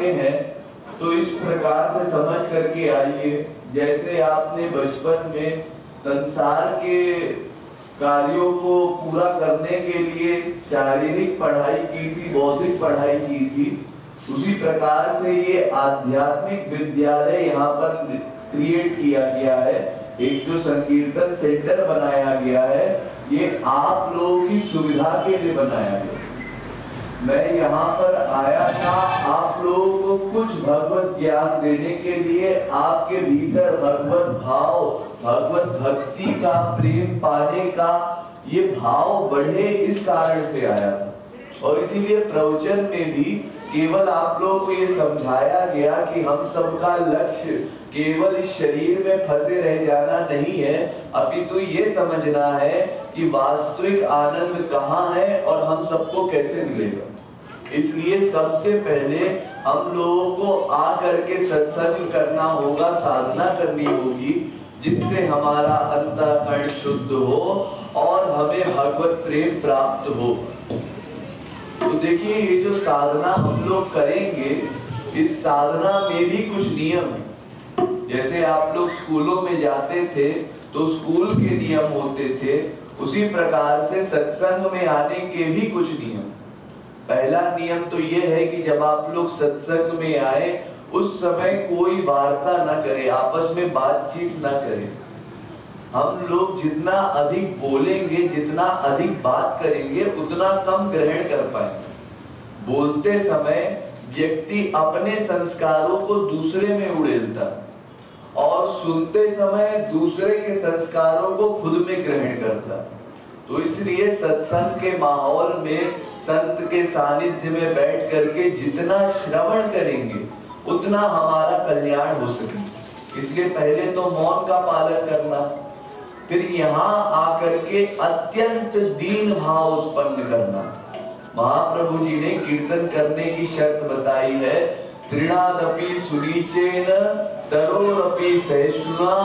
आते हैं तो इस प्रकार से समझ करके आइए, जैसे आपने बचपन में संसार के कार्यों को पूरा करने के लिए शारीरिक पढ़ाई की थी, बौद्धिक पढ़ाई की थी, उसी प्रकार से ये आध्यात्मिक विद्यालय यहाँ पर क्रिएट किया गया है। एक जो संकीर्तन सेंटर बनाया गया है, ये आप लोगों की सुविधा के लिए बनाया गया। मैं यहाँ पर आया था आप लोगों को कुछ भगवत ज्ञान देने के लिए, आपके भीतर भगवत भाव, भगवत भक्ति का, प्रेम पाने का ये भाव बढ़े, इस कारण से आया था। और इसीलिए प्रवचन में भी केवल आप लोगों को ये समझाया गया कि हम सबका लक्ष्य केवल इस शरीर में फंसे रह जाना नहीं है, अपितु ये समझना है कि वास्तविक आनंद कहाँ है और हम सबको कैसे मिलेगा। इसलिए सबसे पहले हम लोगों को आकर के सत्संग करना होगा, साधना करनी होगी, जिससे हमारा अंतःकरण शुद्ध हो और हमें भगवत प्रेम प्राप्त हो। तो देखिए, ये जो साधना हम लोग करेंगे, इस साधना में भी कुछ नियम है। जैसे आप लोग स्कूलों में जाते थे तो स्कूल के नियम होते थे, उसी प्रकार से सत्संग में आने के भी कुछ नियम। पहला नियम तो ये है कि जब आप लोग सत्संग में आए उस समय कोई वार्ता न करे, आपस में बातचीत न करें। हम लोग जितना अधिक बोलेंगे, जितना अधिक बात करेंगे, उतना कम ग्रहण कर पाएंगे। बोलते समय व्यक्ति अपने संस्कारों को दूसरे में उड़ेलता और सुनते समय दूसरे के संस्कारों को खुद में ग्रहण करता। तो इसलिए सत्संग के माहौल में, संत के सानिध्य में बैठ करके जितना श्रवण करेंगे उतना हमारा कल्याण हो सके। इसलिए पहले तो मौन का पालन करना, फिर यहाँ आकर के अत्यंत दीन भाव उत्पन्न करना। महाप्रभु जी ने कीर्तन करने की शर्त बताई है, तृणादपि सुनीचेन तरोरपि सहिष्णुना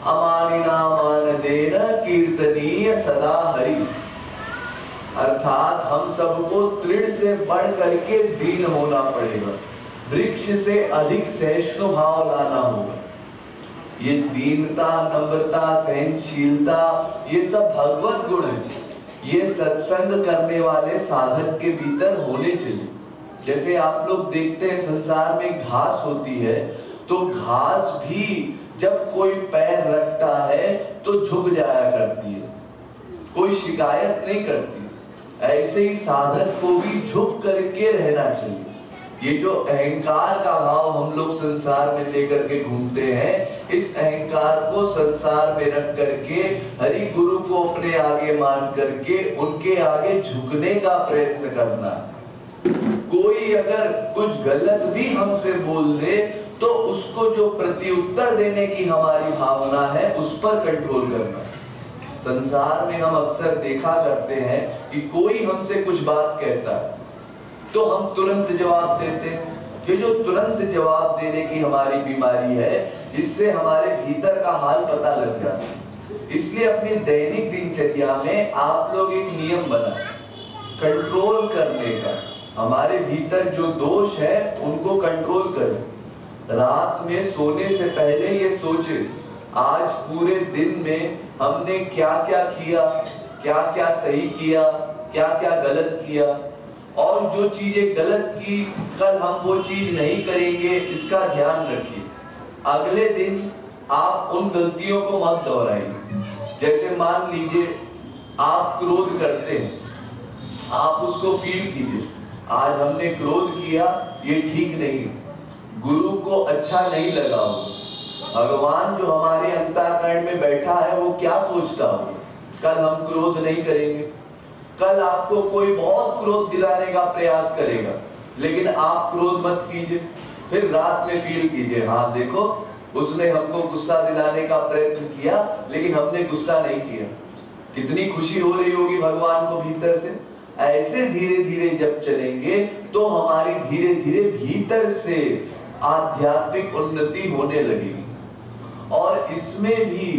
अमानिना मानदेन कीर्तनीय सदा हरि। अर्थात हम सबको तृण से बढ़ करके दीन होना पड़ेगा, वृक्ष से अधिक सहिष्णु भाव लाना होगा। ये दीनता, नम्रता, सहनशीलता, ये सब भगवत गुण है। ये सत्संग करने वाले साधक के भीतर होने चाहिए। जैसे आप लोग देखते हैं संसार में घास होती है, तो घास भी जब कोई पैर रखता है तो झुक जाया करती है, कोई शिकायत नहीं करती। ऐसे ही साधक को भी झुक करके रहना चाहिए। ये जो अहंकार का भाव हम लोग संसार में लेकर के घूमते हैं, इस अहंकार को संसार में रख करके हरि गुरु को अपने आगे मान करके उनके आगे झुकने का प्रयत्न करना। कोई अगर कुछ गलत भी हमसे बोल दे तो उसको जो प्रत्युत्तर देने की हमारी भावना है उस पर कंट्रोल करना। संसार में हम अक्सर देखा करते हैं कि कोई हमसे कुछ बात कहता है तो हम तुरंत जवाब देते हैं। ये जो तुरंत जवाब देने की हमारी बीमारी है, इससे हमारे भीतर का हाल पता लग जाता है। इसलिए अपनी दैनिक दिनचर्या में आप लोग एक नियम बनाएं, कंट्रोल करने का। हमारे भीतर जो दोष है उनको कंट्रोल करें। रात में सोने से पहले ये सोचे, आज पूरे दिन में हमने क्या क्या किया, क्या क्या सही किया, क्या क्या गलत किया, और जो चीजें गलत की कल हम वो चीज नहीं करेंगे, इसका ध्यान रखिए। अगले दिन आप उन गलतियों को मत दोहराइए। जैसे मान लीजिए आप क्रोध करते हैं, आप उसको फील कीजिए, आज हमने क्रोध किया, ये ठीक नहीं, गुरु को अच्छा नहीं लगा होगा, भगवान जो हमारे अंतःकरण में बैठा है वो क्या सोचता होगा, कल हम क्रोध नहीं करेंगे। कल आपको कोई बहुत क्रोध दिलाने का प्रयास करेगा, लेकिन आप क्रोध मत कीजिए। फिर रात में फील कीजिए, हाँ देखो उसने हमको गुस्सा दिलाने का प्रयत्न किया लेकिन हमने गुस्सा नहीं किया, कितनी खुशी हो रही होगी भगवान को भीतर से। ऐसे धीरे धीरे जब चलेंगे तो हमारी धीरे धीरे भीतर से आध्यात्मिक उन्नति होने लगेगी। और इसमें भी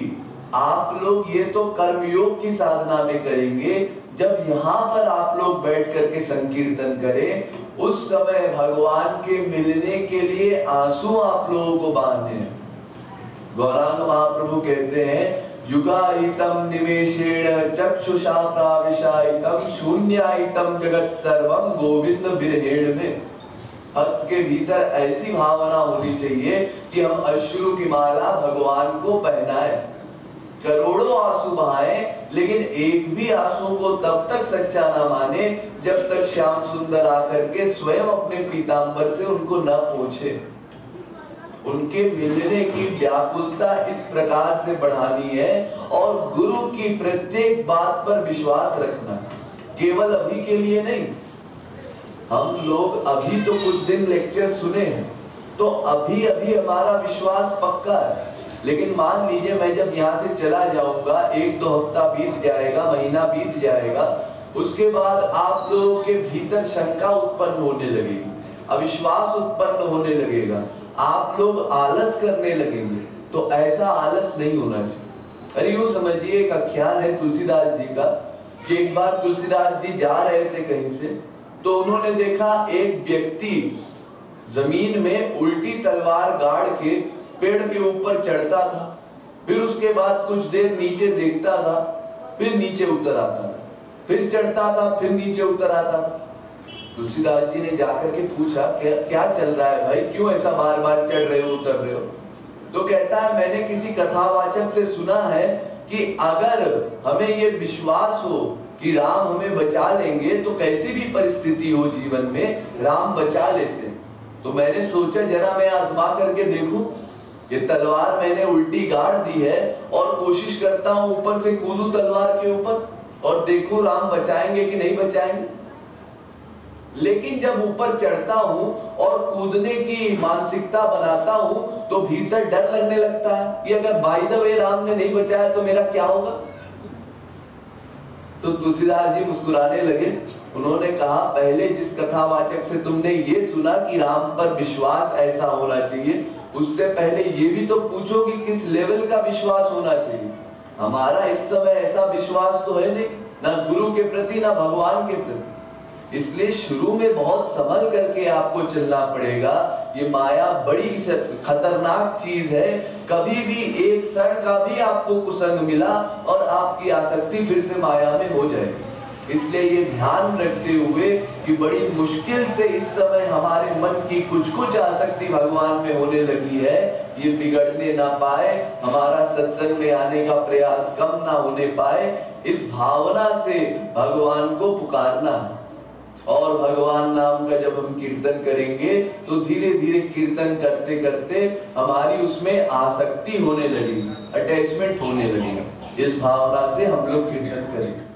आप लोग ये तो कर्मयोग की साधना में करेंगे, जब यहाँ पर आप लोग बैठ करके संकीर्तन करें उस समय भगवान के मिलने के लिए आंसू आप लोगों को बहाने हैं। गौरांग महाप्रभु कहते हैं, युगायितम निमेषेण चक्षुषा प्राविशायितम शून्यायितम जगत सर्वम गोविंद बिरहेण में। भक्त के भीतर ऐसी भावना होनी चाहिए कि हम अश्रु की माला भगवान को पहनाएं, करोड़ों आंसू बहाएं, लेकिन एक भी आंसू को तब तक सच्चा ना माने जब तक श्याम सुंदर आकर के स्वयं अपने पीतांबर से उनको न पोंछे। उनके मिलने की व्याकुलता इस प्रकार से बढ़ानी है और गुरु की प्रत्येक बात पर विश्वास रखना, केवल अभी के लिए नहीं। हम लोग अभी तो कुछ दिन लेक्चर सुने हैं तो अभी अभी हमारा विश्वास पक्का है, लेकिन मान लीजिए मैं जब यहाँ से चला जाऊंगा, 1-2 हफ्ता बीत जाएगा, महीना बीत जाएगा, उसके बाद आप लोगों के भीतर शंका उत्पन्न होने लगेगी, अविश्वास उत्पन्न होने लगेगा, आप लोग आलस करने लगेंगे। तो ऐसा आलस नहीं होना चाहिए। अरे यूं समझिए, एक आख्यान है तुलसीदास जी का कि एक बार तुलसीदास जी जा रहे थे कहीं से, तो उन्होंने देखा एक व्यक्ति जमीन में उल्टी तलवार गाड़ के पेड़ के ऊपर चढ़ता था, फिर उसके बाद कुछ देर नीचे देखता था, फिर नीचे उतर आता था, फिर चढ़ता था, फिर नीचे उतर आता था। तुलसीदास जी ने जाकर के पूछा, क्या चल रहा है भाई, क्यों ऐसा बार बार चढ़ रहे हो उतर रहे हो? तो कहता है, मैंने किसी कथावाचक से सुना है कि अगर हमें ये विश्वास हो कि राम हमें बचा लेंगे तो कैसी भी परिस्थिति हो जीवन में राम बचा लेते हैं। तो मैंने सोचा जरा मैं आजमा करके देखूं, ये तलवार मैंने उल्टी गाड़ दी है और कोशिश करता हूं ऊपर से कूदूं तलवार के ऊपर और देखूं राम बचाएंगे कि नहीं बचाएंगे। लेकिन जब ऊपर चढ़ता हूं और कूदने की मानसिकता बनाता हूं तो भीतर डर लगने लगता है कि अगर बाय द वे राम ने नहीं बचाया तो मेरा क्या होगा। तो तुलसीदास जी मुस्कुराने लगे। उन्होंने कहा, पहले जिस कथावाचक से तुमने ये सुना कि राम पर विश्वास ऐसा होना चाहिए, उससे पहले ये भी तो पूछो कि किस लेवल का विश्वास होना चाहिए। हमारा इस समय ऐसा विश्वास तो है नहीं, ना गुरु के प्रति ना भगवान के प्रति। इसलिए शुरू में बहुत संभल करके आपको चलना पड़ेगा। ये माया बड़ी खतरनाक चीज है, कभी भी एक क्षण का भी आपको कुसंग मिला और आपकी आसक्ति फिर से माया में हो जाएगी। इसलिए ये ध्यान रखते हुए कि बड़ी मुश्किल से इस समय हमारे मन की कुछ आसक्ति भगवान में होने लगी है, ये बिगड़ने ना पाए, हमारा सत्संग में आने का प्रयास कम ना होने पाए, इस भावना से भगवान को पुकारना है। और भगवान नाम का जब हम कीर्तन करेंगे तो धीरे धीरे कीर्तन करते करते हमारी उसमें आसक्ति होने लगेगी, अटैचमेंट होने लगेगी। इस भावना से हम लोग कीर्तन करेंगे।